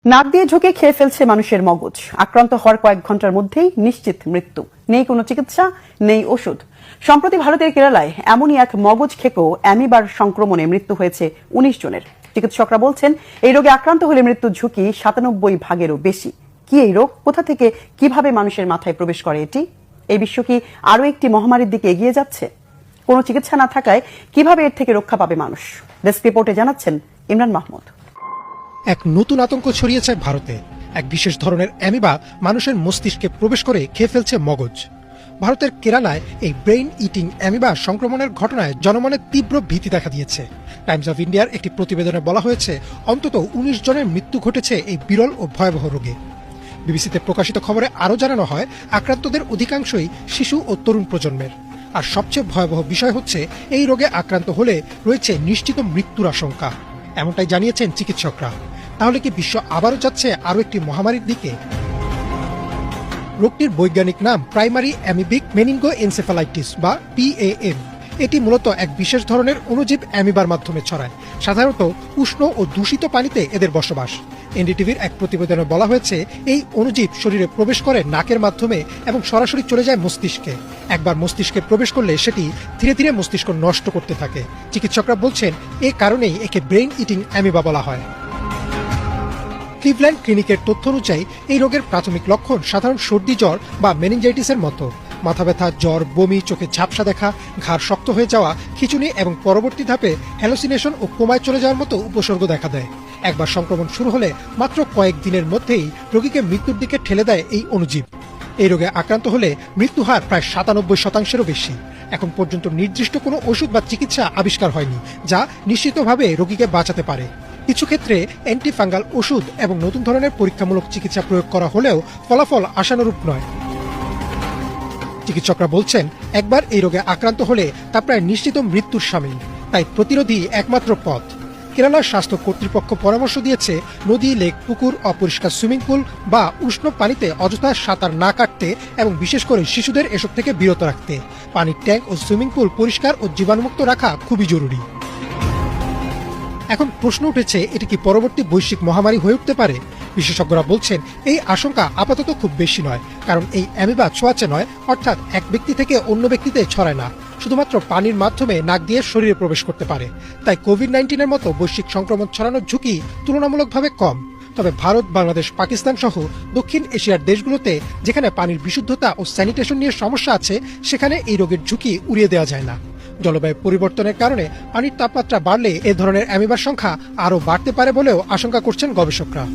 নাক দিয়ে ঢুকে খেয়ে ফেলছে মানুষের মগজ। আক্রান্ত হওয়ার কয়েক ঘন্টার মধ্যেই নিশ্চিত মৃত্যু। নেই কোনো চিকিৎসা, নেই ওষুধ। সম্প্রতি ভারতের কেরালায় এমনই এক মগজ খেকো অ্যামিবার সংক্রমণে মৃত্যু হয়েছে ১৯ জনের। চিকিৎসকরা বলছেন এই রোগে আক্রান্ত হলে মৃত্যুর ঝুঁকি ৯৭%-এরও বেশি। কি এই রোগ, কোথা থেকে কিভাবে মানুষের মাথায় প্রবেশ করে এটি? এই বিশ্ব কি আরও একটি মহামারীর দিকে এগিয়ে যাচ্ছে? কোনো চিকিৎসা না থাকায় কিভাবে এর থেকে রক্ষা পাবে মানুষ? ডেস্ক রিপোর্টে জানাচ্ছেন ইমরান মাহমুদ। এক নতুন আতঙ্ক ছড়িয়েছে ভারতে। এক বিশেষ ধরনের অ্যামিবা মানুষের মস্তিষ্কে প্রবেশ করে খেয়ে ফেলছে মগজ। ভারতের কেরালায় এই ব্রেইন ইটিং অ্যামিবা সংক্রমণের ঘটনায় জনমনে তীব্র ভীতি দেখা দিয়েছে। টাইমস অফ ইন্ডিয়ার একটি প্রতিবেদনে বলা হয়েছে অন্তত ১৯ জনের মৃত্যু ঘটেছে এই বিরল ও ভয়াবহ রোগে। বিবিসিতে প্রকাশিত খবরে আরও জানানো হয় আক্রান্তদের অধিকাংশই শিশু ও তরুণ প্রজন্মের। আর সবচেয়ে ভয়াবহ বিষয় হচ্ছে এই রোগে আক্রান্ত হলে রয়েছে নিশ্চিত মৃত্যুর আশঙ্কা। এমনটাই জানিয়েছেন চিকিৎসকরা। তাহলে কি বিশ্ব আবারও যাচ্ছে আরও একটি মহামারীর দিকে? রোগটির বৈজ্ঞানিক নাম প্রাইমারি অ্যামিবিক মেনিনগোএনসেফালাইটিস বা PAM। এটি মূলত এক বিশেষ ধরনের অণুজীব অ্যামিবার মাধ্যমে ছড়ায়। সাধারণত উষ্ণ ও দূষিত পানিতে এদের বসবাস। এনডিটিভির এক প্রতিবেদনে বলা হয়েছে এই অণুজীব শরীরে প্রবেশ করে নাকের মাধ্যমে এবং সরাসরি চলে যায় মস্তিষ্কে। একবার মস্তিষ্কে প্রবেশ করলে সেটি ধীরে ধীরে মস্তিষ্ক নষ্ট করতে থাকে। চিকিৎসকরা বলছেন এ কারণেই একে ব্রেইন ইটিং অ্যামিবা বলা হয়। ক্লিভল্যান্ড ক্লিনিকের তথ্য অনুযায়ী এই রোগের প্রাথমিক লক্ষণ সাধারণ সর্দি জ্বর বা মেনিনজাইটিসের মতো। মাথা ব্যথা, জ্বর, বমি, চোখে ঝাপসা দেখা, ঘাড় শক্ত হয়ে যাওয়া, খিঁচুনি এবং পরবর্তী ধাপে হ্যালোসিনেশন ও কোমায় চলে যাওয়ার মতো উপসর্গ দেখা দেয়। একবার সংক্রমণ শুরু হলে মাত্র কয়েক দিনের মধ্যেই রোগীকে মৃত্যুর দিকে ঠেলে দেয় এই অণুজীব। এই রোগে আক্রান্ত হলে মৃত্যু হার প্রায় ৯৭%-এরও বেশি। এখন পর্যন্ত নির্দিষ্ট কোনো ওষুধ বা চিকিৎসা আবিষ্কার হয়নি যা নিশ্চিতভাবে রোগীকে বাঁচাতে পারে। কিছু ক্ষেত্রে অ্যান্টিফাঙ্গাল ওষুধ এবং নতুন ধরনের পরীক্ষামূলক চিকিৎসা প্রয়োগ করা হলেও ফলাফল আশানুরূপ নয়। চিকিৎসকরা বলছেন একবার এই রোগে আক্রান্ত হলে তা প্রায় নিশ্চিত মৃত্যুর শামিল। তাই প্রতিরোধই একমাত্র পথ। কেরালার স্বাস্থ্য কর্তৃপক্ষ পরামর্শ দিয়েছে নদী, লেক, পুকুর, অপরিষ্কার সুইমিং পুল বা উষ্ণ পানিতে অযথা সাঁতার না কাটতে এবং বিশেষ করে শিশুদের এসব থেকে বিরত রাখতে। পানির ট্যাঙ্ক ও সুইমিং পুল পরিষ্কার ও জীবাণুমুক্ত রাখা খুবই জরুরি। এখন প্রশ্ন উঠেছে এটি কি পরবর্তী বৈশ্বিক মহামারী হয়ে উঠতে পারে? বিশেষজ্ঞরা বলছেন এই আশঙ্কা আপাতত খুব বেশি নয়, কারণ এই অ্যামিবা ছোঁয়াচে নয়, অর্থাৎ এক ব্যক্তি থেকে অন্য ব্যক্তিতে ছড়ায় না, শুধুমাত্র পানির মাধ্যমে নাক দিয়ে শরীরে প্রবেশ করতে পারে। তাই কোভিড-১৯-এর মতো বৈশ্বিক সংক্রমণ ছড়ানোর ঝুঁকি তুলনামূলকভাবে কম। তবে ভারত, বাংলাদেশ, পাকিস্তান সহ দক্ষিণ এশিয়ার দেশগুলোতে যেখানে পানির বিশুদ্ধতা ও স্যানিটেশন নিয়ে সমস্যা আছে সেখানে এই রোগের ঝুঁকি উড়িয়ে দেওয়া যায় না। জলবায়ু পরিবর্তনের কারণে পানির তাপমাত্রা বাড়লে এ ধরনের অ্যামিবার সংখ্যা আরও বাড়তে পারে বলেও আশঙ্কা করছেন গবেষকরা।